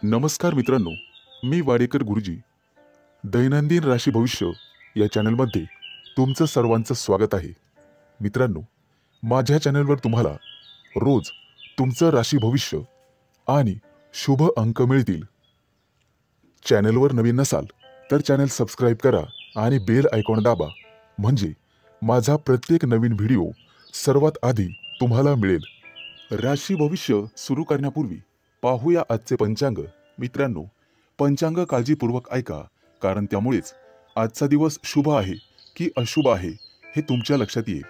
नमस्कार मित्रांनो, मी वाडेकर गुरुजी. दैनंदिन राशी भविष्य या चॅनलमध्ये तुमचं सर्वांचं स्वागत आहे. मित्रांनो, माझ्या चॅनलवर तुम्हाला रोज तुमचं राशी भविष्य आणि शुभ अंक मिळतील. चॅनलवर नवीन नसाल तर चॅनल सबस्क्राईब करा आणि बेल आयकॉन दाबा, म्हणजे माझा प्रत्येक नवीन व्हिडिओ सर्वात आधी तुम्हाला मिळेल. राशी भविष्य सुरू करण्यापूर्वी पाहूया आजचे पंचांग. मित्रांनो, पंचांग काळजीपूर्वक ऐका, कारण त्यामुळेच आजचा दिवस शुभ आहे की अशुभ आहे हे तुमच्या लक्षात येईल.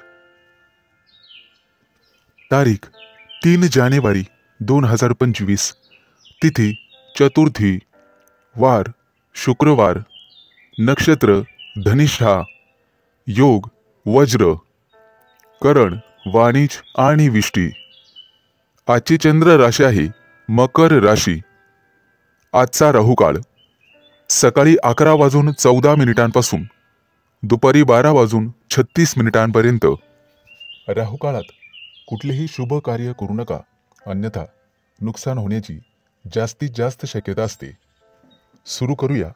तारीख 3 जानेवारी 2025, तिथी चतुर्थी, वार शुक्रवार, नक्षत्र धनिष्ठा, योग वज्र, करण वाणिज आणि विष्टी. आजची चंद्र राशी आहे मकर राशी. आजचा राहुकाळ सकाळी 11:14 दुपारी 12:36 राहुकाळात कुठलेही शुभ कार्य करू नका, अन्यथा नुकसान होण्याची जास्तीत जास्त शक्यता असते. सुरू करूया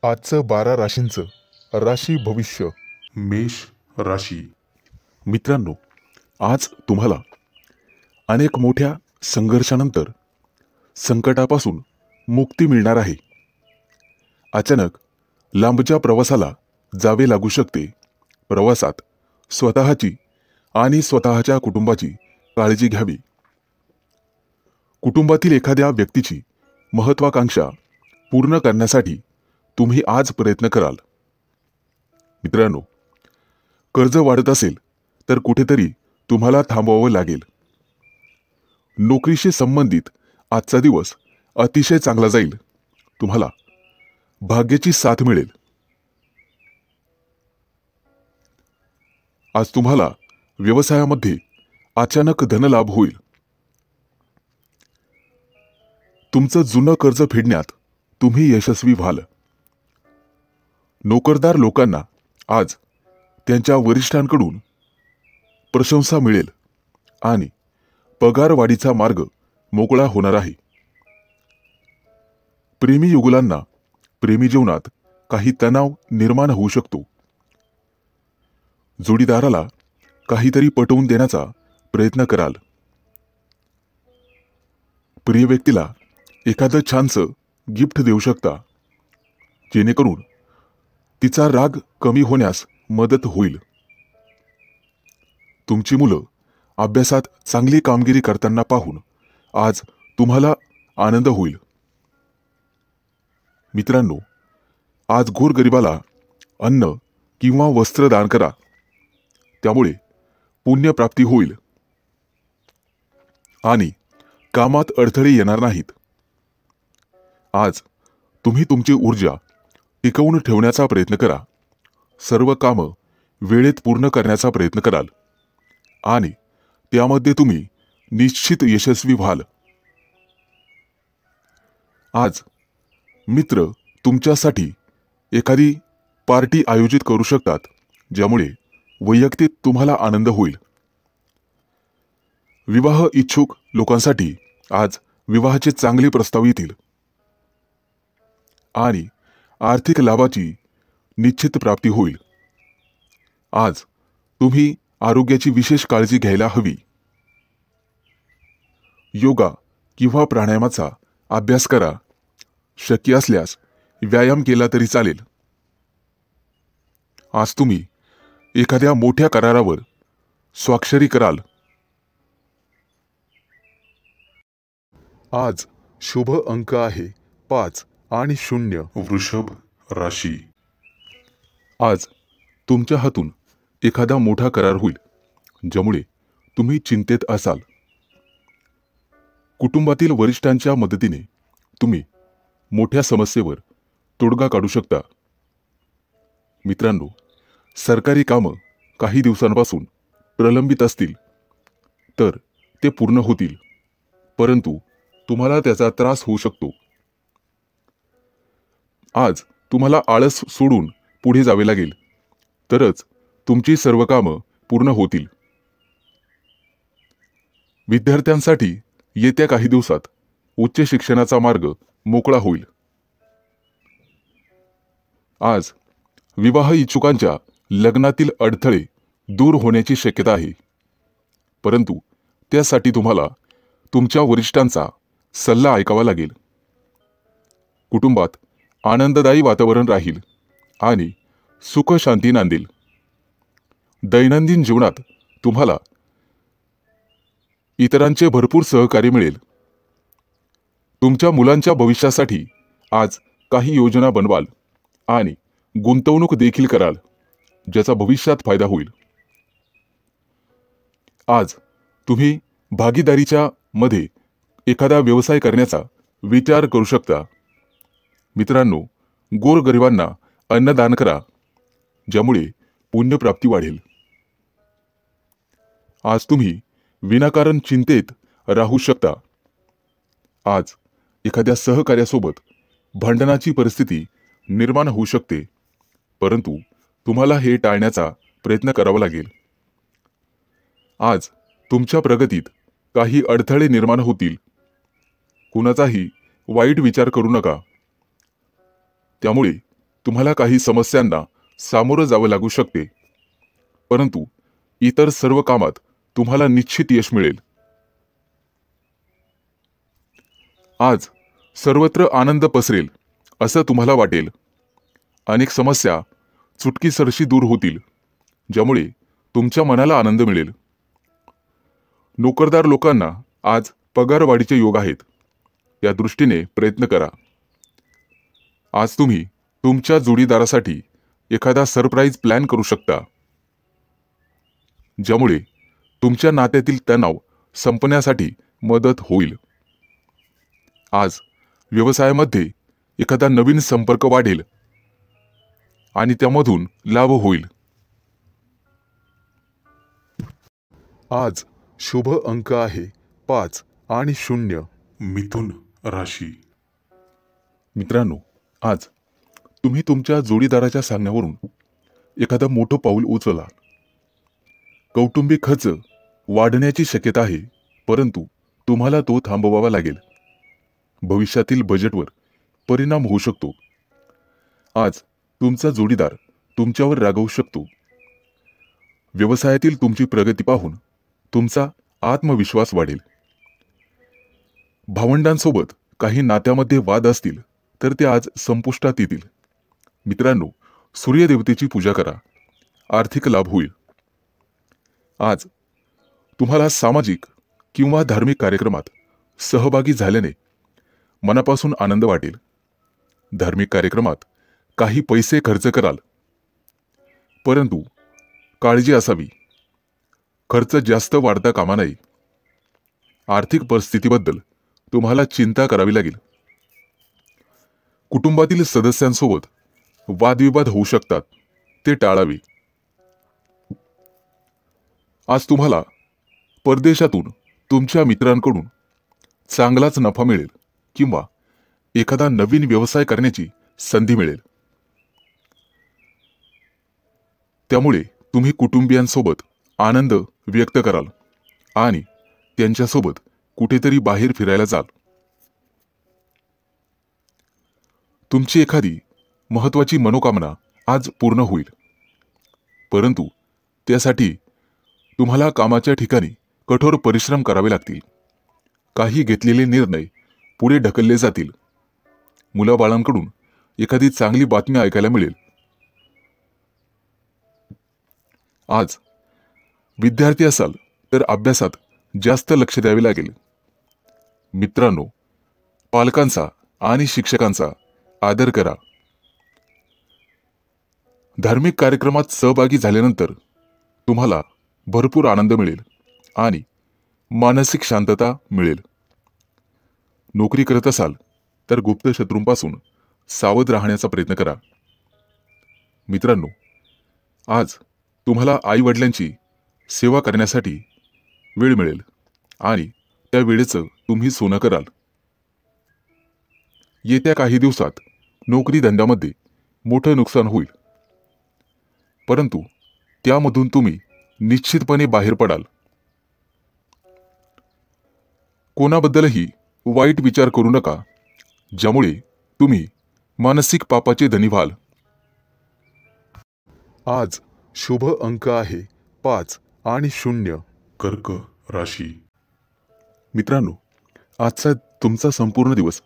आजचं 12 राशींचं राशी भविष्य. मेष राशी. मित्रांनो, आज तुम्हाला अनेक मोठ्या संघर्षानंतर संकटापासून मुक्ती मिळणार आहे. अचानक लांबच्या प्रवासाला जावे लागू शकते. प्रवासात स्वतःची आणि स्वतःच्या कुटुंबाची काळजी घ्यावी. कुटुंबातील एखाद्या व्यक्तीची महत्वाकांक्षा पूर्ण करण्यासाठी तुम्ही आज प्रयत्न कराल. मित्रांनो, कर्ज वाढत असेल तर कुठेतरी तुम्हाला थांबवावं लागेल. नोकरीशी संबंधित आजचा दिवस अतिशय चांगला जाईल. तुम्हाला भाग्याची साथ मिळेल. आज तुम्हाला व्यवसायामध्ये अचानक धनलाभ होईल. तुमचं जुनं कर्ज फेडण्यात तुम्ही यशस्वी व्हाल. नोकरदार लोकांना आज त्यांच्या वरिष्ठांकडून प्रशंसा मिळेल आणि पगारवाढीचा मार्ग मोकळा होणार आहे. प्रेमी युगुलांना प्रेमी जीवनात काही तणाव निर्माण होऊ शकतो. जोडीदाराला काहीतरी पटवून देण्याचा प्रयत्न कराल. प्रिय व्यक्तीला एखादं छानसं गिफ्ट देऊ शकता, जेणेकरून तिचा राग कमी होण्यास मदत होईल. तुमची मुलं अभ्यासात चांगली कामगिरी करताना पाहून आज तुम्हाला आनंद होईल. मित्रांनो, आज गोरगरिबाला अन्न किंवा वस्त्र दान करा, त्यामुळे पुण्यप्राप्ती होईल आणि कामात अडथळे येणार नाहीत. आज तुम्ही तुमची ऊर्जा टिकवून ठेवण्याचा प्रयत्न करा. सर्व कामं वेळेत पूर्ण करण्याचा प्रयत्न कराल आणि त्यामध्ये तुम्ही निश्चित यशस्वी व्हाल. आज मित्र तुमच्यासाठी एखादी पार्टी आयोजित करू शकतात, ज्यामुळे वैयक्तिक तुम्हाला आनंद होईल. विवाह इच्छुक लोकांसाठी आज विवाहाचे चांगले प्रस्ताव येतील आणि आर्थिक लाभाची निश्चित प्राप्ती होईल. आज तुम्ही आरोग्याची विशेष काळजी घ्यायला हवी. योगा किंवा प्राणायामाचा अभ्यास करा. शक्य असल्यास व्यायाम केला तरी चालेल. आज तुम्ही एखाद्या मोठ्या करारावर स्वाक्षरी कराल. आज शुभ अंक आहे 5 आणि 0. वृषभ राशी. आज तुमच्या हातून एखादा मोठा करार होईल, ज्यामुळे तुम्ही चिंतेत असाल. कुटुंबातील वरिष्ठांच्या मदतीने तुम्ही मोठ्या समस्येवर तोडगा काढू शकता. मित्रांनो, सरकारी कामं काही दिवसांपासून प्रलंबित असतील तर ते पूर्ण होतील, परंतु तुम्हाला त्याचा त्रास होऊ शकतो. आज तुम्हाला आळस सोडून पुढे जावे लागेल, तरच तुमची सर्व कामं पूर्ण होतील. विद्यार्थ्यांसाठी येत्या काही दिवसात उच्च शिक्षणाचा मार्ग मोकळा होईल. आज विवाह इच्छुकांच्या लग्नातील अडथळे दूर होण्याची शक्यता आहे, परंतु त्यासाठी तुम्हाला तुमच्या वरिष्ठांचा सल्ला ऐकावा लागेल. कुटुंबात आनंददायी वातावरण राहील आणि सुख शांती नांदेल. दैनंदिन जीवनात तुम्हाला इतरांचे भरपूर सहकार्य मिळेल. तुमच्या मुलांच्या भविष्यासाठी आज काही योजना बनवाल आणि गुंतवणूक देखील कराल, ज्याचा भविष्यात फायदा होईल. आज तुम्ही भागीदारीच्या मध्ये एखादा व्यवसाय करण्याचा विचार करू शकता. मित्रांनो, गोरगरिबांना अन्नदान करा, ज्यामुळे पुण्यप्राप्ती वाढेल. आज तुम्ही विनाकारण चिंतेत राहू शकता. आज एखाद्या सहकार्यासोबत भांडणाची परिस्थिती निर्माण होऊ शकते, परंतु तुम्हाला हे टाळण्याचा प्रयत्न करावा लागेल. आज तुमच्या प्रगतीत काही अडथळे निर्माण होतील. कुणाचाही वाईट विचार करू नका. त्यामुळे तुम्हाला काही समस्यांना सामोरं जावं लागू शकते, परंतु इतर सर्व कामात तुम्हाला निश्चित यश मिळेल. आज सर्वत्र आनंद पसरेल असं तुम्हाला वाटेल. अनेक समस्या चुटकीसरशी दूर होतील, ज्यामुळे तुमच्या मनाला आनंद मिळेल. नोकरदार लोकांना आज पगारवाढीचे योग आहेत. या दृष्टीने प्रयत्न करा. आज तुम्ही तुमच्या जोडीदारासाठी एखादा सरप्राईज प्लॅन करू शकता, ज्यामुळे तुमच्या नात्यातील तणाव संपण्यासाठी मदत होईल. आज व्यवसायामध्ये एखादा नवीन संपर्क वाढेल आणि त्यामधून लाभ होईल. आज शुभ अंक आहे 5 आणि 0. मिथुन राशी. मित्रांनो, आज तुम्ही तुमच्या जोडीदाराच्या सांगण्यावरून एखादं मोठं पाऊल उचलला. कौटुंबिक खर्च वाढण्याची शक्यता आहे, परंतु तुम्हाला तो थांबवावा लागेल. भविष्यातील बजेटवर परिणाम होऊ शकतो. आज तुमचा जोडीदार तुमच्यावर रागावू शकतो. व्यवसायातील तुमची प्रगती पाहून तुमचा आत्मविश्वास वाढेल. भावंडांसोबत काही नात्यामध्ये वाद असतील तर ते आज संपुष्टात येतील. मित्रांनो, सूर्यदेवतेची पूजा करा. आर्थिक लाभ होईल. आज तुम्हाला सामाजिक किंवा धार्मिक कार्यक्रमात सहभागी झाल्याने मनापासून आनंद वाटेल. धार्मिक कार्यक्रमात काही पैसे खर्च कराल, परंतु काळजी असावी. खर्च जास्त वाढता कामा नये. आर्थिक परिस्थितीबद्दल तुम्हाला चिंता करावी लागेल. कुटुंबातील सदस्यांसोबत वादविवाद होऊ शकतात, ते टाळावे. आज तुम्हाला परदेशातून तुमच्या मित्रांकडून चांगलाच नफा मिळेल किंवा एखादा नवीन व्यवसाय करण्याची संधी मिळेल. त्यामुळे तुम्ही कुटुंबियांसोबत आनंद व्यक्त कराल आणि त्यांच्यासोबत कुठेतरी बाहेर फिरायला जाल. तुमची एखादी महत्त्वाची मनोकामना आज पूर्ण होईल, परंतु त्यासाठी तुम्हाला कामाच्या ठिकाणी कठोर परिश्रम करावे लागतील. काही घेतलेले निर्णय पुढे ढकलले जातील. मुलाबाळांकडून एखादी चांगली बातमी ऐकायला मिळेल. आज विद्यार्थी असाल तर अभ्यासात जास्त लक्ष द्यावे लागेल. मित्रांनो, पालकांचा आणि शिक्षकांचा आदर करा. धार्मिक कार्यक्रमात सहभागी झाल्यानंतर तुम्हाला भरपूर आनंद मिळेल आणि मानसिक शांतता मिळेल. नोकरी करत असाल तर गुप्त शत्रूंपासून सावध राहण्याचा प्रयत्न करा. मित्रांनो, आज तुम्हाला आई वडिलांची सेवा करण्यासाठी वेळ मिळेल आणि त्या वेळेचं तुम्ही सोनं कराल. येत्या काही दिवसात नोकरी धंद्यामध्ये मोठं नुकसान होईल, परंतु त्यामधून तुम्ही निश्चितपणे बाहेर पडाल. कोणाबद्दलही वाईट विचार करू नका ज्यामुळे तुम्ही मानसिक पापाचे धनी व्हाल. आज शुभ अंक आहे 5 आणि 0. कर्क राशी. मित्रांनो, आजचा तुमचा संपूर्ण दिवस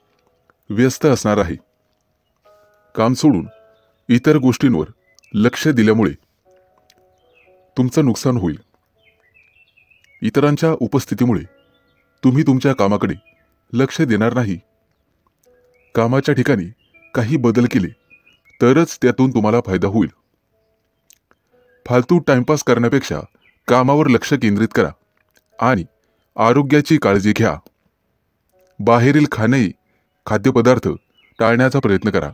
व्यस्त असणार आहे. काम सोडून इतर गोष्टींवर लक्ष दिल्यामुळे तुमचं नुकसान होईल. इतरांच्या उपस्थितीमुळे तुम्ही तुमच्या कामाकडे लक्ष देणार नाही. कामाच्या ठिकाणी काही बदल केले तरच त्यातून तुम्हाला फायदा होईल. फालतू टाइमपास करण्यापेक्षा कामावर लक्ष केंद्रित करा आणि आरोग्याची काळजी घ्या. बाहेरील खाद्यपदार्थ टाळण्याचा प्रयत्न करा.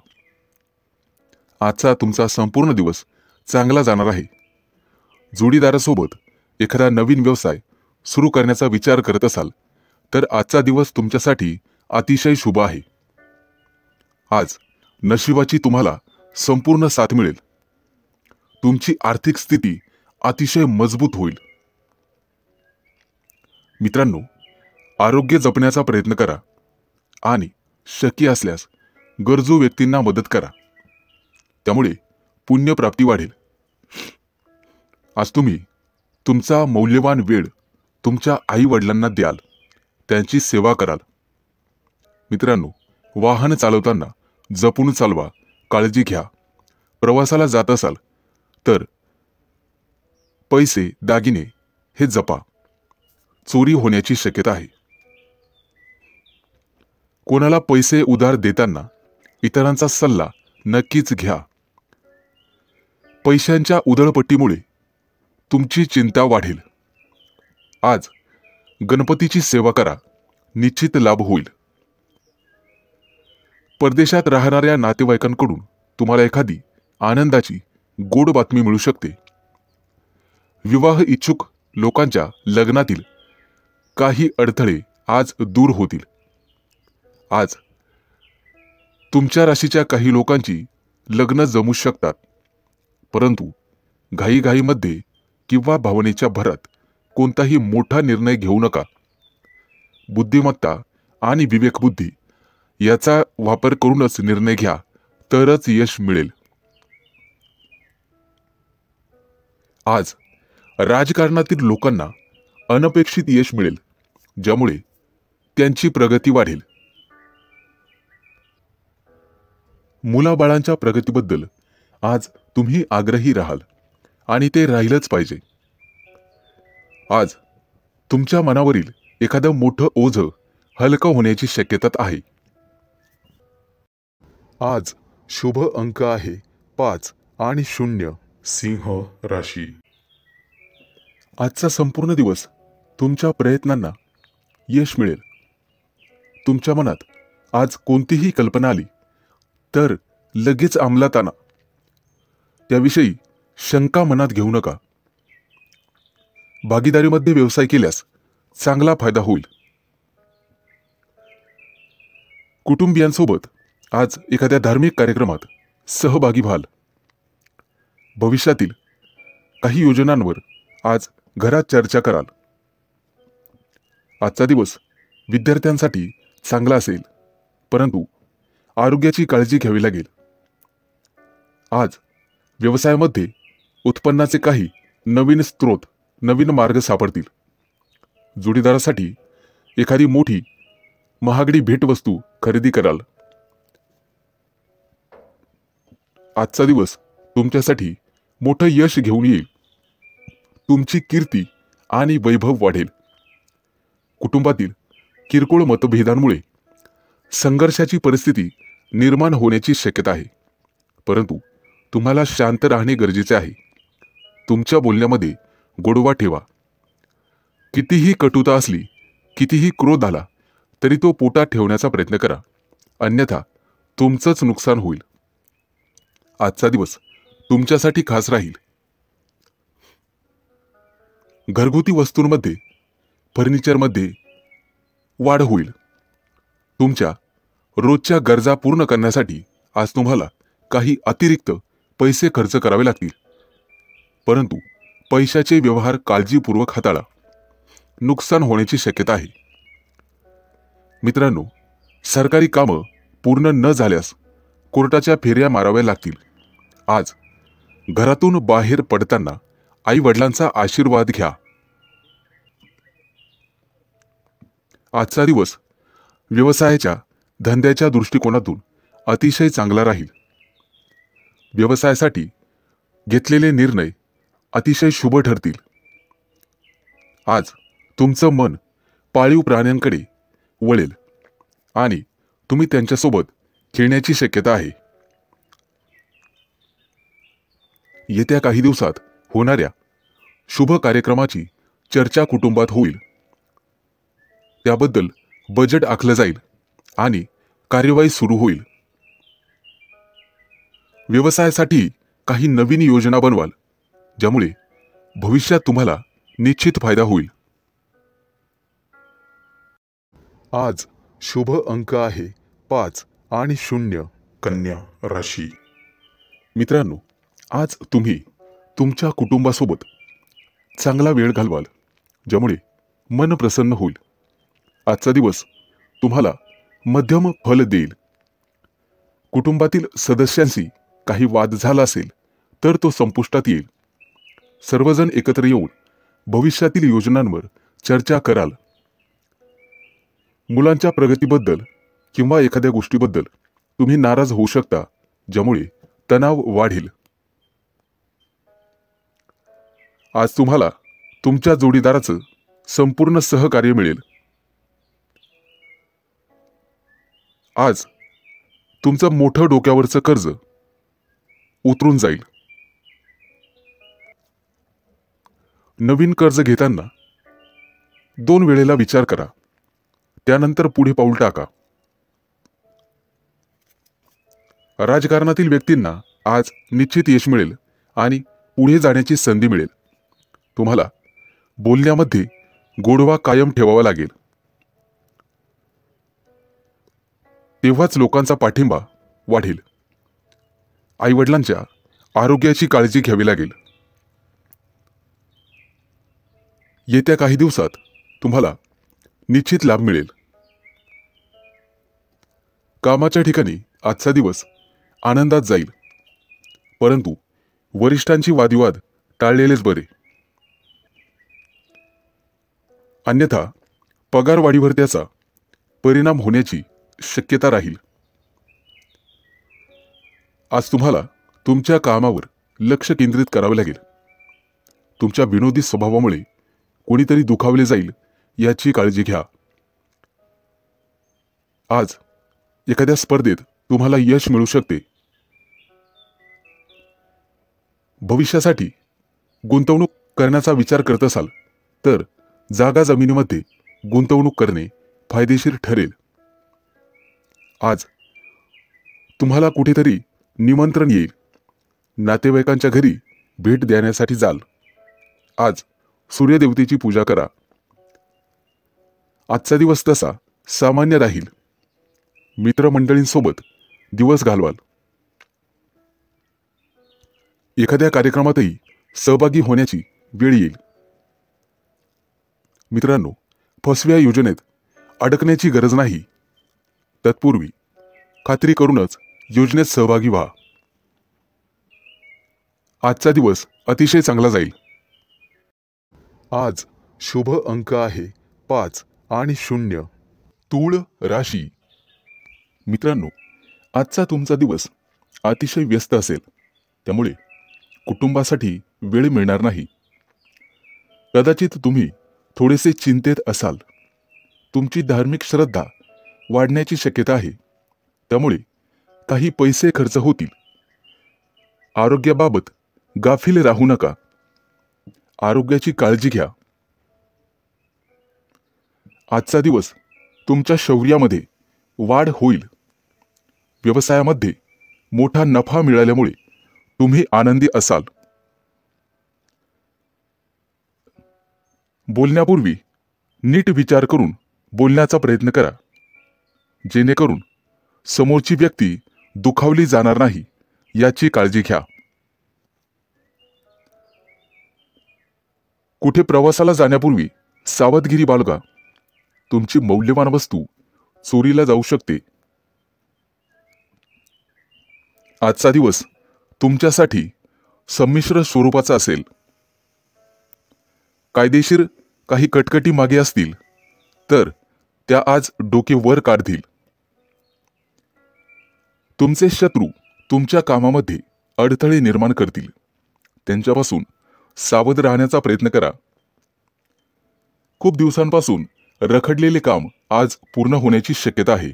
आजचा तुमचा संपूर्ण दिवस चांगला जाणार आहे. जोडीदारासोबत एखादा नवीन व्यवसाय सुरू करण्याचा विचार करत असाल तर आजचा दिवस तुमच्यासाठी अतिशय शुभ आहे. आज नशिबाची तुम्हाला संपूर्ण साथ मिळेल. तुमची आर्थिक स्थिती अतिशय मजबूत होईल. मित्रांनो, आरोग्य जपण्याचा प्रयत्न करा आणि शक्य असल्यास गरजू व्यक्तींना मदत करा. त्यामुळे पुण्यप्राप्ती वाढेल. आज तुम्ही तुमचा मौल्यवान वेळ तुमच्या आई वडिलांना द्याल, त्यांची सेवा कराल. मित्रांनो, वाहन चालवताना जपून चालवा, काळजी घ्या. प्रवासाला जात असाल तर पैसे दागिने हे जपा. चोरी होण्याची शक्यता आहे. कोणाला पैसे उधार देताना इतरांचा सल्ला नक्कीच घ्या. पैशांच्या उधळपट्टीमुळे तुमची चिंता वाढेल. आज गणपतीची सेवा करा, निश्चित लाभ होईल. परदेशात राहणाऱ्या नातेवाईकांकडून तुम्हाला एखादी आनंदाची गोड बातमी मिळू शकते. विवाह इच्छुक लोकांच्या लग्नातील काही अडथळे आज दूर होतील. आज तुमच्या राशीच्या काही लोकांची लग्न जमू शकतात, परंतु घाईघाईमध्ये किंवा भावनेच्या भरात कोणताही मोठा निर्णय घेऊ नका. बुद्धिमत्ता आणि विवेकबुद्धी याचा वापर करूनच निर्णय घ्या, तरच यश मिळेल. आज राजकारणातील लोकांना अनपेक्षित यश मिळेल, ज्यामुळे त्यांची प्रगती वाढेल. मुलाबाळांच्या प्रगतीबद्दल आज तुम्ही आग्रही राहाल आणि ते राहिलंच पाहिजे. आज तुमच्या मनावरील एखादं मोठं ओझं हलकं होण्याची शक्यता आहे. आज शुभ अंक आहे 5 आणि 0. सिंह राशी. आजचा संपूर्ण दिवस तुमच्या प्रयत्नांना यश मिळेल. तुमच्या मनात आज कोणतीही कल्पना आली तर लगेच अंमलात आणा. त्याविषयी शंका मनात घेऊ नका. भागीदारीमध्ये व्यवसाय केल्यास चांगला फायदा होईल. कुटुंबियांसोबत आज एखाद्या धार्मिक कार्यक्रमात सहभागी व्हाल. भविष्यातील काही योजनांवर आज घरात चर्चा कराल. आजचा दिवस विद्यार्थ्यांसाठी चांगला असेल, परंतु आरोग्याची काळजी घ्यावी लागेल. आज व्यवसायामध्ये उत्पन्नाचे काही नवीन स्रोत, नवीन मार्ग सापडतील. जोडीदारासाठी एखादी मोठी महागडी भेटवस्तू खरेदी कराल. आजचा दिवस तुमच्यासाठी मोठं यश घेऊन येईल. तुमची कीर्ती आणि वैभव वाढेल. कुटुंबातील किरकोळ मतभेदांमुळे संघर्षाची परिस्थिती निर्माण होण्याची शक्यता आहे, परंतु तुम्हाला शांत राहणे गरजेचे आहे. तुमच्या बोलण्यामध्ये गोडवा ठेवा. कितीही कटुता असली, कितीही क्रोध आला तरी तो पोटात ठेवण्याचा प्रयत्न करा, अन्यथा तुमचंच नुकसान होईल. आजचा दिवस तुमच्यासाठी खास राहील. घरगुती वस्तूंमध्ये, फर्निचरमध्ये वाढ होईल. तुमच्या रोजच्या गरजा पूर्ण करण्यासाठी आज तुम्हाला काही अतिरिक्त पैसे खर्च करावे लागतील, परंतु पैशाचे व्यवहार काळजीपूर्वक हाताळा. नुकसान होण्याची शक्यता आहे. मित्रांनो, सरकारी कामं पूर्ण न झाल्यास कोर्टाच्या फेऱ्या माराव्या लागतील. आज घरातून बाहेर पडताना आई वडिलांचा आशीर्वाद घ्या. आजचा दिवस व्यवसायाच्या धंद्याच्या दृष्टिकोनातून अतिशय चांगला राहील. व्यवसायासाठी घेतलेले निर्णय अतिशय शुभ ठरतील. आज तुमचं मन पाळीव प्राण्यांकडे वळेल आणि तुम्ही त्यांच्यासोबत खेळण्याची शक्यता आहे. येत्या काही दिवसात होणाऱ्या शुभ कार्यक्रमाची चर्चा कुटुंबात होईल. त्याबद्दल बजेट आखलं जाईल आणि कार्यवाही सुरू होईल. व्यवसायासाठी काही नवीन योजना बनवाल, ज्यामुळे भविष्यात तुम्हाला निश्चित फायदा होईल. आज शुभ अंक आहे 5 आणि 0. कन्या राशी. मित्रांनो, आज तुम्ही तुमच्या कुटुंबासोबत चांगला वेळ घालवाल, ज्यामुळे मन प्रसन्न होईल. आजचा दिवस तुम्हाला मध्यम फल देईल. कुटुंबातील सदस्यांशी काही वाद झाला असेल तर तो संपुष्टात येईल. सर्वजण एकत्र येऊन भविष्यातील योजनांवर चर्चा कराल. मुलांच्या प्रगतीबद्दल किंवा एखाद्या गोष्टीबद्दल तुम्ही नाराज होऊ शकता, ज्यामुळे तणाव वाढेल. आज तुम्हाला तुमच्या जोडीदाराचं संपूर्ण सहकार्य मिळेल. आज तुमचं मोठं डोक्यावरचं कर्ज उतरून जाईल. नवीन कर्ज घेताना 2 वेळेला विचार करा, त्यानंतर पुढे पाऊल टाका. राजकारणातील व्यक्तींना आज निश्चित यश मिळेल आणि पुढे जाण्याची संधी मिळेल. तुम्हाला बोलण्यामध्ये गोडवा कायम ठेवावा लागेल. तेव्हाच लोकांचा पाठिंबा वाढेल. आईवडिलांच्या आरोग्याची काळजी घ्यावी लागेल. येत्या काही दिवसात तुम्हाला निश्चित लाभ मिळेल. कामाच्या ठिकाणी आजचा दिवस आनंदात जाईल, परंतु वरिष्ठांची वादविवाद टाळलेलेच बरे. अन्यथा पगारवाढीवर त्याचा परिणाम होण्याची शक्यता राहील. आज तुम्हाला तुमच्या कामावर लक्ष केंद्रित करावे लागेल. तुमच्या विनोदी स्वभावामुळे कोणीतरी दुखावले जाईल याची काळजी घ्या. आज एखाद्या स्पर्धेत तुम्हाला यश मिळू शकते. भविष्यासाठी गुंतवणूक करण्याचा विचार करत असाल तर जागा जमिनीमध्ये गुंतवणूक करणे फायदेशीर ठरेल. आज तुम्हाला कुठेतरी निमंत्रण येईल. नातेवाईकांच्या घरी भेट देण्यासाठी जाल. आज सूर्यदेवतेची पूजा करा. आजचा दिवस तसा सामान्य राहील. मित्रमंडळींसोबत दिवस घालवाल. एखाद्या कार्यक्रमातही सहभागी होण्याची वेळ येईल. मित्रांनो, फसव्या योजनेत अडकण्याची गरज नाही. तत्पूर्वी खात्री करूनच योजनेत सहभागी व्हा. आजचा दिवस अतिशय चांगला जाईल. आज शुभ अंक आहे 5 आणि 0. तूळ राशी. मित्रांनो, आजचा तुमचा दिवस अतिशय व्यस्त असेल, त्यामुळे कुटुंबासाठी वेळ मिळणार नाही. कदाचित तुम्ही थोडेसे चिंतेत असाल. तुमची धार्मिक श्रद्धा वाढण्याची शक्यता आहे, त्यामुळे काही पैसे खर्च होतील. आरोग्याबाबत गाफील राहू नका. आरोग्याची काळजी घ्या. आजचा दिवस तुमच्या शौर्यामध्ये वाढ होईल. व्यवसायामध्ये मोठा नफा मिळाल्यामुळे तुम्ही आनंदी असाल. बोलण्यापूर्वी नीट विचार करून बोलण्याचा प्रयत्न करा, जेणेकरून समोरची व्यक्ती दुखावली जाणार नाही याची काळजी घ्या. कुठे प्रवासाला जाण्यापूर्वी सावधगिरी बाळगा. तुमची मौल्यवान वस्तू चोरीला जाऊ शकते. आजचा दिवस तुमच्यासाठी संमिश्र स्वरूपाचा असेल. कायदेशीर काही कटकटी मागे असतील तर त्या आज डोके वर काढतील. तुमचे शत्रू तुमच्या कामामध्ये अडथळे निर्माण करतील. त्यांच्यापासून सावध राहण्याचा प्रयत्न करा. खूप दिवसांपासून रखडलेले काम आज पूर्ण होण्याची शक्यता आहे,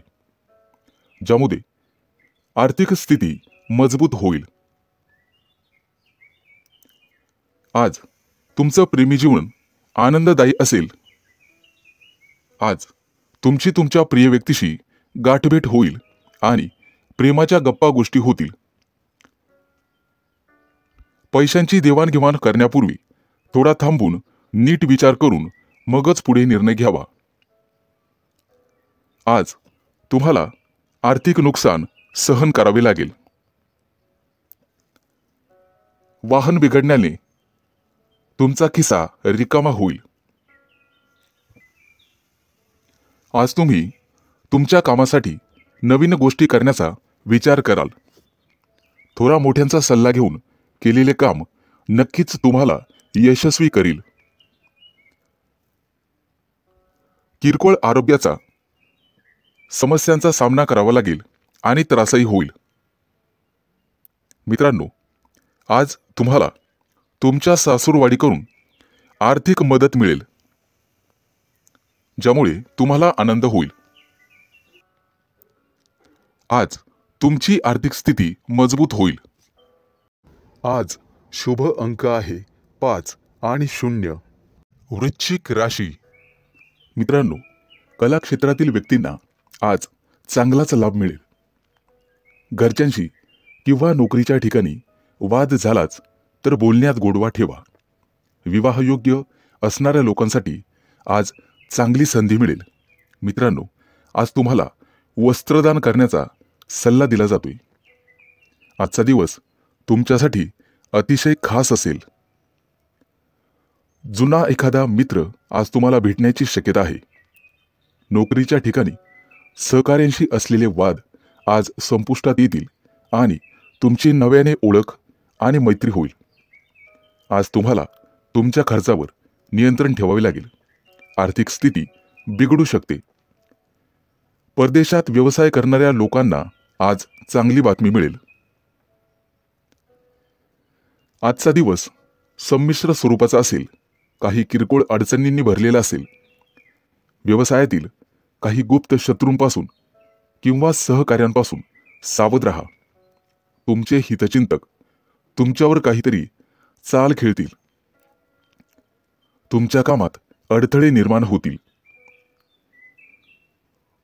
ज्यामुळे आर्थिक स्थिती मजबूत होईल. आज तुमचं प्रेमी जीवन आनंददायी असेल. आज तुमची तुमच्या प्रिय व्यक्तीशी गाठभेट होईल आणि प्रेमाच्या गप्पा गोष्टी होतील. पैशांची देवाणघेवाण करण्यापूर्वी थोडा थांबून नीट विचार करून मगच पुढे निर्णय घ्यावा. आज तुम्हाला आर्थिक नुकसान सहन करावे लागेल. वाहन बिघडण्याने तुमचा खिसा रिकामा होईल. आज तुम्ही तुमच्या कामासाठी नवीन गोष्टी करण्याचा विचार कराल. थोडा मोठ्यांचा सल्ला घेऊन केलेले काम नक्कीच तुम्हाला यशस्वी करील. किरकोळ आरोग्याचा समस्यांचा सामना करावा लागेल आणि त्रासही होईल. मित्रांनो, आज तुम्हाला तुमच्या सासूरवाडीकडून आर्थिक मदत मिळेल, ज्यामुळे तुम्हाला आनंद होईल. आज तुमची आर्थिक स्थिती मजबूत होईल. आज शुभ अंक आहे 5 आणि 0. वृश्चिक राशी. मित्रांनो, कला क्षेत्रातील व्यक्तींना आज चांगलाच लाभ मिळेल. घरच्यांशी किंवा नोकरीच्या ठिकाणी वाद झालाच तर बोलण्यात गोडवा ठेवा. विवाहयोग्य असणाऱ्या लोकांसाठी आज चांगली संधी मिळेल. मित्रांनो, आज तुम्हाला वस्त्रदान करण्याचा सल्ला दिला जातोय. आजचा दिवस तुमच्यासाठी अतिशय खास असेल. जुना एखादा मित्र आज तुम्हाला भेटण्याची शक्यता आहे. नोकरीच्या ठिकाणी सहकाऱ्यांशी असलेले वाद आज संपुष्टात येतील आणि तुमची नव्याने ओळख आणि मैत्री होईल. आज तुम्हाला तुमच्या खर्चावर नियंत्रण ठेवावे लागेल. आर्थिक स्थिती बिघडू शकते. परदेशात व्यवसाय करणाऱ्या लोकांना आज चांगली बातमी मिळेल. आजचा दिवस संमिश्र स्वरूपाचा असेल. काही किरकोळ अडचणींनी भरलेला असेल. व्यवसायातील काही गुप्त शत्रूंपासून किंवा सहकाऱ्यांपासून सावध राहा. तुमचे हितचिंतक तुमच्यावर काहीतरी चाल खेळतील. तुमच्या कामात अडथळे निर्माण होतील.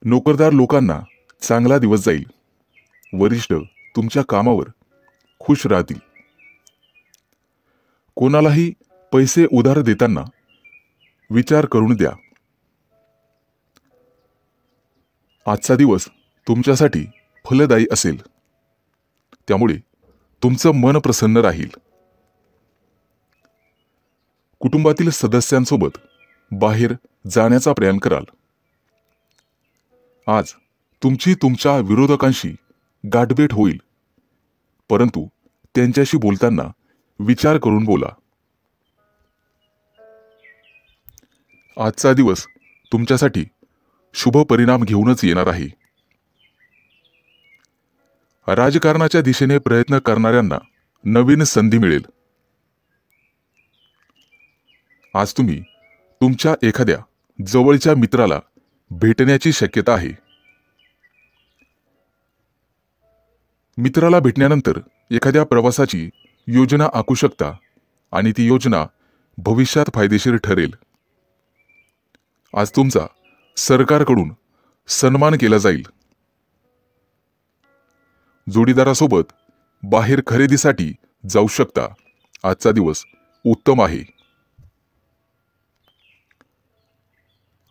नोकरदार लोकांना चांगला दिवस जाईल. वरिष्ठ तुमच्या कामावर खुश राहतील. कोणालाही पैसे उधार देताना विचार करून द्या. आजचा दिवस तुमच्यासाठी फलदायी असेल, त्यामुळे तुमचं मन प्रसन्न राहील. कुटुंबातील सदस्यांसोबत बाहेर जाण्याचा प्रयत्न कराल. आज तुमची तुमच्या विरोधकांशी गाठभेट होईल, परंतु त्यांच्याशी बोलताना विचार करून बोला. आजचा दिवस तुमच्यासाठी शुभ परिणाम घेऊनच येणार आहे. राजकारणाच्या दिशेने प्रयत्न करणाऱ्यांना नवीन संधी मिळेल. आज तुम्ही तुमच्या एखाद्या जवळच्या मित्राला भेटण्याची शक्यता आहे. मित्राला भेटल्यानंतर एखाद्या प्रवासाची योजना आखू शकता आणि ती योजना भविष्यात फायदेशीर ठरेल. आज तुमचा सरकारकडून सन्मान केला जाईल. जोडीदारासोबत बाहेर खरेदीसाठी जाऊ शकता. आजचा दिवस उत्तम आहे.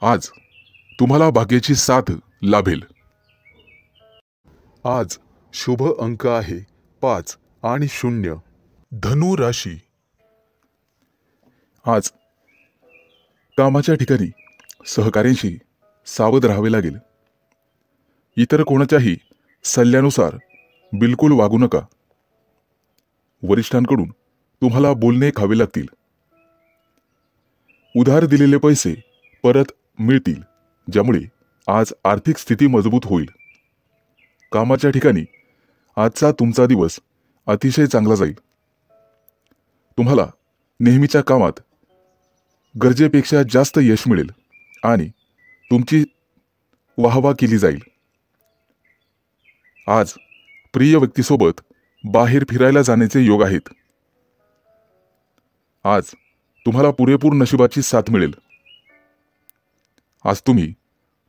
आज तुम्हाला भाग्याची साथ लाभेल. आज शुभ अंक आहे 5 आणि 0. धनु राशी. आज कामाच्या ठिकाणी सहकाऱ्यांशी सावध राहावे लागेल. इतर कोणाच्याही सल्ल्यानुसार बिलकुल वागू नका. वरिष्ठांकडून तुम्हाला बोलणे खावे लागतील. उधार दिलेले पैसे परत मिळतील, ज्यामुळे आज आर्थिक स्थिती मजबूत होईल. कामाच्या ठिकाणी आजचा तुमचा दिवस अतिशय चांगला जाईल. तुम्हाला नेहमीच्या कामात गरजेपेक्षा जास्त यश मिळेल आणि तुमची वाहवा केली जाईल. आज प्रिय व्यक्तीसोबत बाहेर फिरायला जाण्याचे योग आहेत. आज तुम्हाला पुरेपूर नशिबाची साथ मिळेल. आज तुम्ही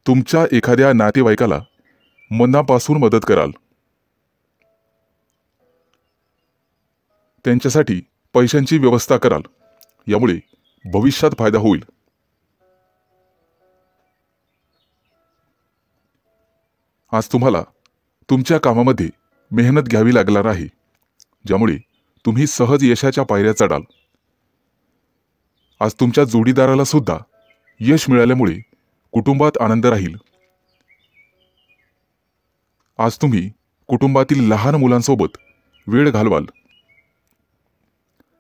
तुमच्या एखाद्या नातेवाईकाला मनापासून मदत कराल. त्यांच्यासाठी पैशांची व्यवस्था कराल, यामुळे भविष्यात फायदा होईल. आज तुम्हाला तुमच्या कामामध्ये मेहनत घ्यावी लागणार आहे, ज्यामुळे तुम्ही सहज यशाच्या पायऱ्या चढाल. आज तुमच्या जोडीदाराला सुद्धा यश मिळाल्यामुळे कुटुंबात आनंद राहील. आज तुम्ही कुटुंबातील लहान मुलांसोबत वेळ घालवाल.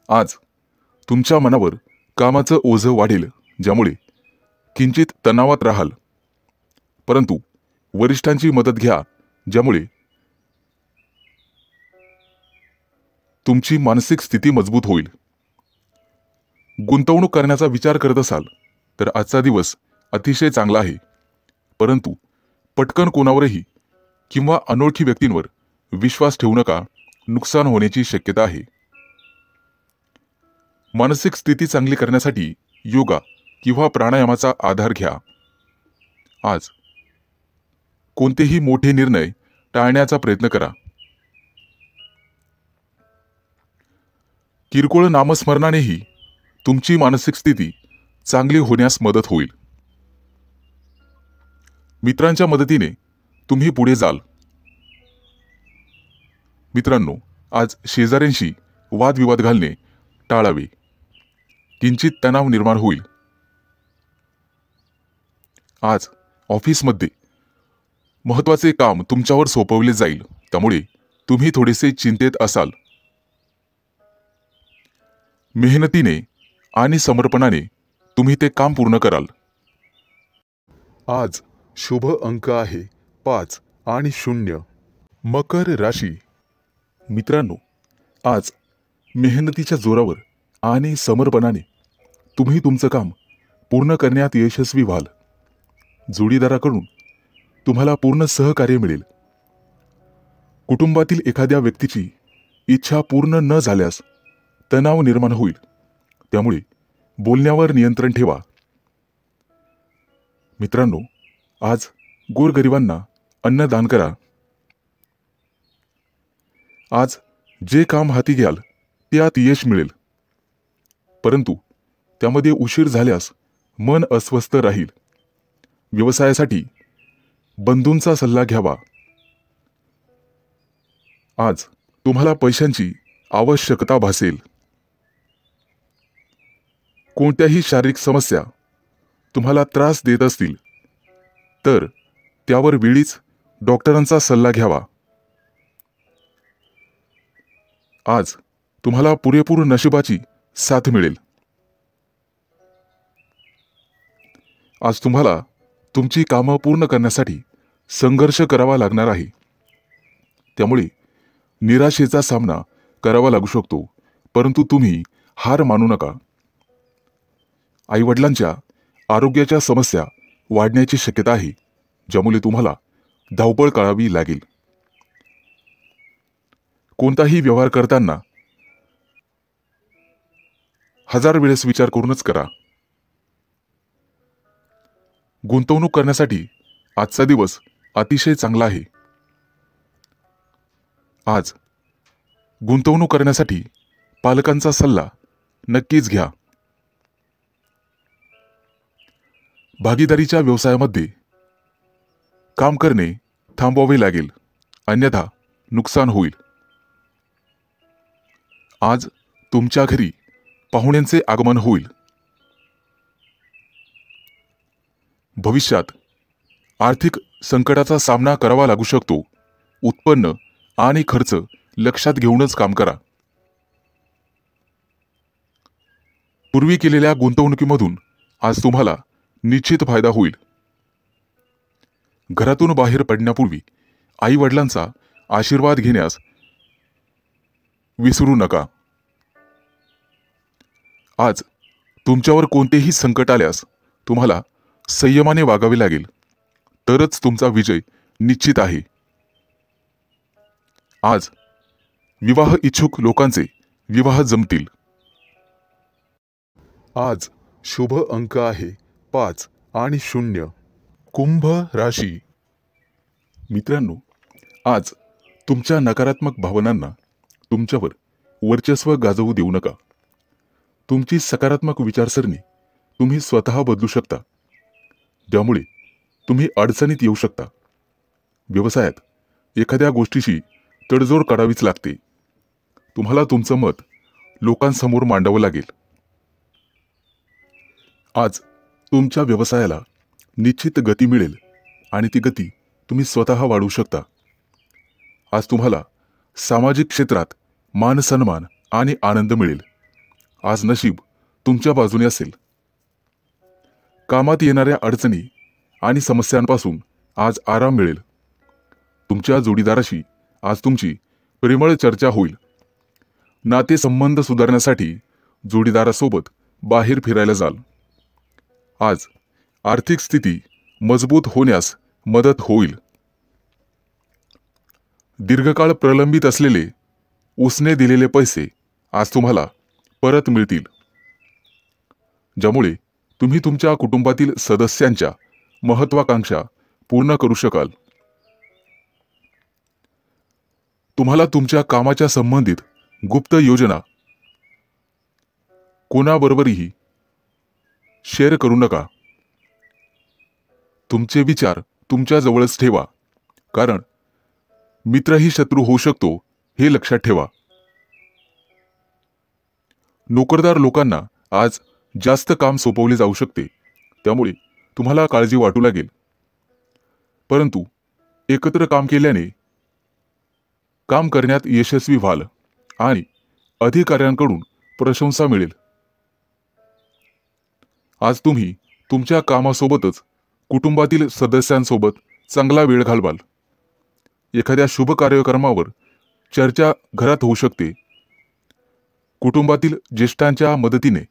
आज तुमच्या मनावर कामाचं ओझं वाढेल, ज्यामुळे किंचित तणावात राहाल. परंतु वरिष्ठांची मदत घ्या, ज्यामुळे तुमची मानसिक स्थिती मजबूत होईल. गुंतवणूक करण्याचा विचार करत असाल तर आजचा दिवस अतिशय चांगला आहे. परंतु पटकन कोणावरही किंवा अनोळखी व्यक्तींवर विश्वास ठेवू नका, नुकसान होण्याची शक्यता आहे. मानसिक स्थिती चांगली करण्यासाठी योगा किंवा प्राणायामाचा आधार घ्या. आज कोणतेही मोठे निर्णय टाळण्याचा प्रयत्न करा. किरकोळ नामस्मरणानेही तुमची मानसिक स्थिती चांगली होण्यास मदत होईल. मित्रांच्या मदतीने तुम्ही पुढे जाल. मित्रांनो, आज शेजाऱ्यांशी वादविवाद घालणे टाळावे. किंचित तणाव निर्माण होईल. आज ऑफिसमध्ये महत्त्वाचे काम तुमच्यावर सोपवले जाईल, त्यामुळे तुम्ही थोडेसे चिंतेत असाल. मेहनतीने आणि समर्पणाने तुम्ही ते काम पूर्ण कराल. आज शुभ अंक आहे 5 आणि 0. मकर राशी. मित्रांनो, आज मेहनतीच्या जोरावर आणि समर्पणाने तुम्ही तुमचं काम पूर्ण करण्यात यशस्वी व्हाल. जोडीदाराकडून तुम्हाला पूर्ण सहकार्य मिळेल. कुटुंबातील एखाद्या व्यक्तीची इच्छा पूर्ण न झाल्यास तणाव निर्माण होईल, त्यामुळे बोलण्यावर नियंत्रण ठेवा. मित्रांनो, आज गोरगरिबांना अन्नदान करा. आज जे काम हाती घ्याल त्यात यश मिळेल, परंतु त्यामध्ये उशीर झाल्यास मन अस्वस्थ राहील. व्यवसायासाठी बंधूंचा सल्ला घ्यावा. आज तुम्हाला पैशांची आवश्यकता भासेल. कोणत्याही शारीरिक समस्या तुम्हाला त्रास देत असतील तर त्यावर वेळीच डॉक्टरांचा सल्ला घ्यावा. आज तुम्हाला पुरेपूर नशिबाची साथ मिळेल. आज तुम्हाला तुमची कामं पूर्ण करण्यासाठी संघर्ष करावा लागणार आहे, त्यामुळे निराशेचा सामना करावा लागू शकतो, परंतु तुम्ही हार मानू नका. आईवडिलांच्या आरोग्याच्या समस्या वाढण्याची शक्यता आहे, ज्यामुळे तुम्हाला धावपळ करावी लागेल. कोणताही व्यवहार करताना 1000 वेळेस विचार करूनच करा. गुंतवणूक करण्यासाठी आजचा दिवस अतिशय चांगला आहे. आज गुंतवणूक करण्यासाठी पालकांचा सल्ला नक्कीच घ्या. भागीदारीच्या व्यवसायामध्ये काम करणे थांबवावे लागेल, अन्यथा नुकसान होईल. आज तुमच्या घरी पाहुण्यांचे आगमन होईल. भविष्यात आर्थिक संकटाचा सामना करावा लागू शकतो. उत्पन्न आणि खर्च लक्षात घेऊनच काम करा. पूर्वी केलेल्या गुंतवणुकीमधून आज तुम्हाला निश्चित फायदा होईल. घरातून बाहेर पडण्यापूर्वी आई वडिलांचा आशीर्वाद घेण्यास विसरू नका. आज तुमच्यावर कोणतेही संकट आल्यास तुम्हाला संयमाने वागावे लागेल, तरच तुमचा विजय निश्चित आहे. आज विवाह इच्छुक लोकांचे विवाह जमतील. आज शुभ अंक आहे 5 आणि 0. कुंभ राशी. मित्रांनो, आज तुमच्या नकारात्मक भावनांना तुमच्यावर वर्चस्व गाजवू देऊ नका. तुमची सकारात्मक विचारसरणी तुम्ही स्वतः बदलू शकता, ज्यामुळे तुम्ही अडचणीत येऊ शकता. व्यवसायात एखाद्या गोष्टीशी तडजोड करावीच लागते. तुम्हाला तुमचं मत लोकांसमोर मांडावं लागेल. आज तुमच्या व्यवसायाला निश्चित गती मिळेल आणि ती गती तुम्ही स्वतः वाढवू शकता. आज तुम्हाला सामाजिक क्षेत्रात मान सन्मान आणि आनंद मिळेल. आज नशीब तुमच्या बाजूने असेल. कामात येणाऱ्या अडचणी आणि समस्यांपासून आज आराम मिळेल. तुमच्या जोडीदाराशी आज तुमची प्रेमळ चर्चा होईल. नातेसंबंध सुधारण्यासाठी जोडीदारासोबत बाहेर फिरायला जाल. आज आर्थिक स्थिती मजबूत होण्यास मदत होईल. दीर्घकाळ प्रलंबित असलेले उसने दिलेले पैसे आज तुम्हाला परत मिळतील, ज्यामुळे तुम्ही तुमच्या कुटुंबातील सदस्यांच्या महत्त्वाकांक्षा पूर्ण करू शकाल. तुम्हाला तुमच्या कामाच्या संबंधित गुप्त योजना कोणाबरोबरही शेअर करू नका. तुमचे विचार तुमच्या जवळच ठेवा, कारण मित्रही शत्रू होऊ शकतो हे लक्षात ठेवा. नोकरदार लोकांना आज जास्त काम सोपवले जाऊ शकते, त्यामुळे तुम्हाला काळजी वाटू लागेल. परंतु एकत्र काम केल्याने काम करण्यात यशस्वी व्हाल आणि अधिकाऱ्यांकडून प्रशंसा मिळेल. आज तुम्ही तुमच्या कामासोबतच कुटुंबातील सदस्यांसोबत चांगला वेळ घालवाल. एखाद्या शुभ कार्यक्रमावर चर्चा घरात होऊ शकते. कुटुंबातील ज्येष्ठांच्या मदतीने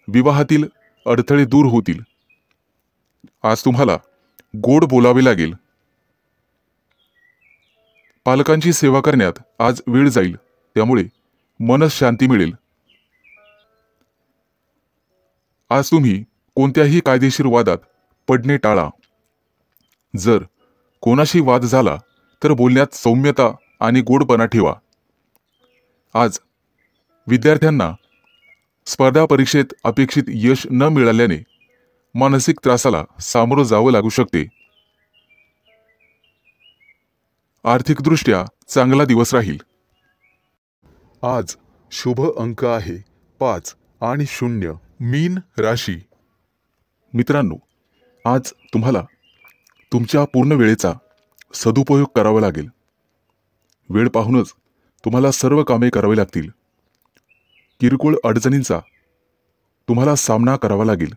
विवाहातील अडथळे दूर होतील. आज तुम्हाला गोड बोलावे लागेल. पालकांची सेवा करण्यात आज वेळ जाईल, त्यामुळे मनस शांती मिळेल. आज तुम्ही कोणत्याही कायदेशीर वादात पडणे टाळा. जर कोणाशी वाद झाला तर बोलण्यात सौम्यता आणि गोडपणा ठेवा. आज विद्यार्थ्यांना स्पर्धा परीक्षेत अपेक्षित यश न मिळाल्याने मानसिक त्रासाला सामोरं जावं लागू शकते. आर्थिकदृष्ट्या चांगला दिवस राहील. आज शुभ अंक आहे 5 आणि 0. मीन राशी. मित्रांनो, आज तुम्हाला तुमच्या पूर्ण वेळेचा सदुपयोग करावा लागेल. वेळ पाहूनच तुम्हाला सर्व कामे करावी लागतील. किरकोळ अडचणींचा तुम्हाला सामना करावा लागेल.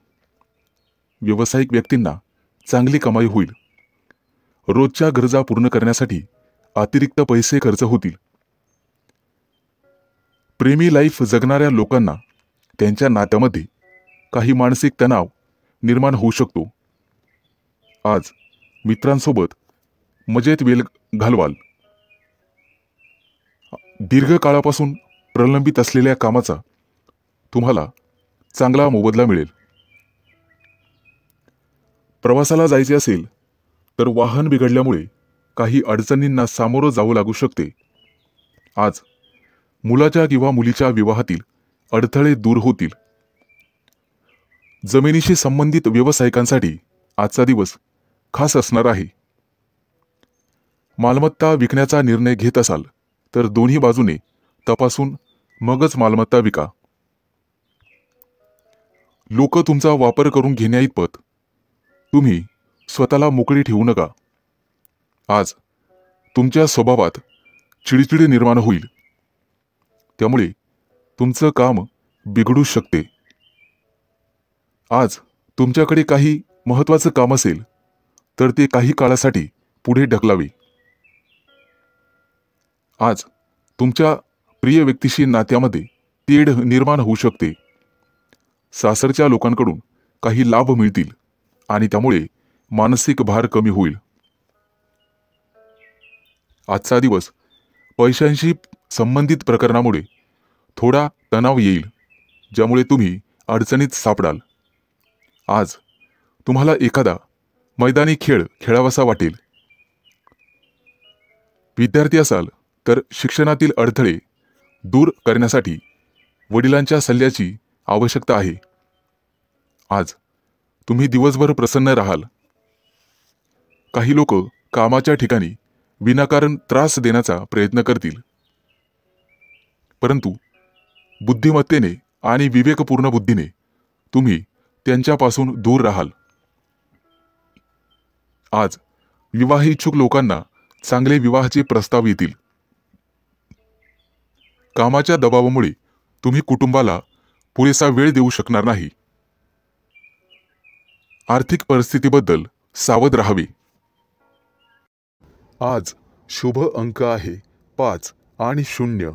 व्यावसायिक व्यक्तींना चांगली कमाई होईल. रोजच्या गरजा पूर्ण करण्यासाठी अतिरिक्त पैसे खर्च होतील. प्रेमी लाईफ जगणाऱ्या लोकांना त्यांच्या नात्यामध्ये काही मानसिक तणाव निर्माण होऊ शकतो. आज मित्रांसोबत मजेत वेळ घालवाल. दीर्घकाळापासून प्रलंबित असलेल्या कामाचा तुम्हाला चांगला मोबदला मिळेल. प्रवासाला जायचे असेल तर वाहन बिघडल्यामुळे काही अडचणींना सामोरं जावं लागू शकते. आज मुलाच्या किंवा मुलीच्या विवाहातील अडथळे दूर होतील. जमिनीशी संबंधित व्यावसायिकांसाठी आजचा दिवस खास असणार आहे. मालमत्ता विकण्याचा निर्णय घेत असाल तर दोन्ही बाजूने तपासून मगच मालमत्ता विका. लोक तुमचा वापर करून घेण्याइतपत तुम्ही स्वतःला मोकळी ठेवू नका. आज तुमच्या स्वभावात चिडचिड निर्माण होईल. त्यामुळे तुमचं काम बिघडू शकते. आज तुमच्याकडे काही महत्त्वाचं काम असेल तर ते काही काळासाठी पुढे ढकलावे. आज तुमच्या प्रिय व्यक्तीशी नात्यामध्ये तेढ निर्माण होऊ शकते. सासरच्या लोकांकडून काही लाभ मिळतील आणि त्यामुळे मानसिक भार कमी होईल. आजचा दिवस पैशांशी संबंधित प्रकरणामुळे थोडा तणाव येईल, ज्यामुळे तुम्ही अडचणीत सापडाल. आज तुम्हाला एखादा मैदानी खेळ खेळावासा वाटेल. विद्यार्थी असाल तर शिक्षणातील अडथळे दूर करण्यासाठी वडिलांच्या सल्ल्याची आवश्यकता आहे. आज तुम्ही दिवसभर प्रसन्न राहाल. काही लोक कामाच्या ठिकाणी विनाकारण त्रास देण्याचा प्रयत्न करतील, परंतु बुद्धिमत्तेने आणि विवेकपूर्ण बुद्धीने तुम्ही त्यांच्यापासून दूर राहाल. आज विवाह-इच्छुक लोकांना चांगले विवाहाचे प्रस्ताव येतील. कामाच्या दबावामुळे तुम्ही कुटुंबाला पुरेसा वेळ देऊ शकणार नाही. आर्थिक परिस्थितीबद्दल सावध राहावे. आज शुभ अंक आहे 5 आणि 0.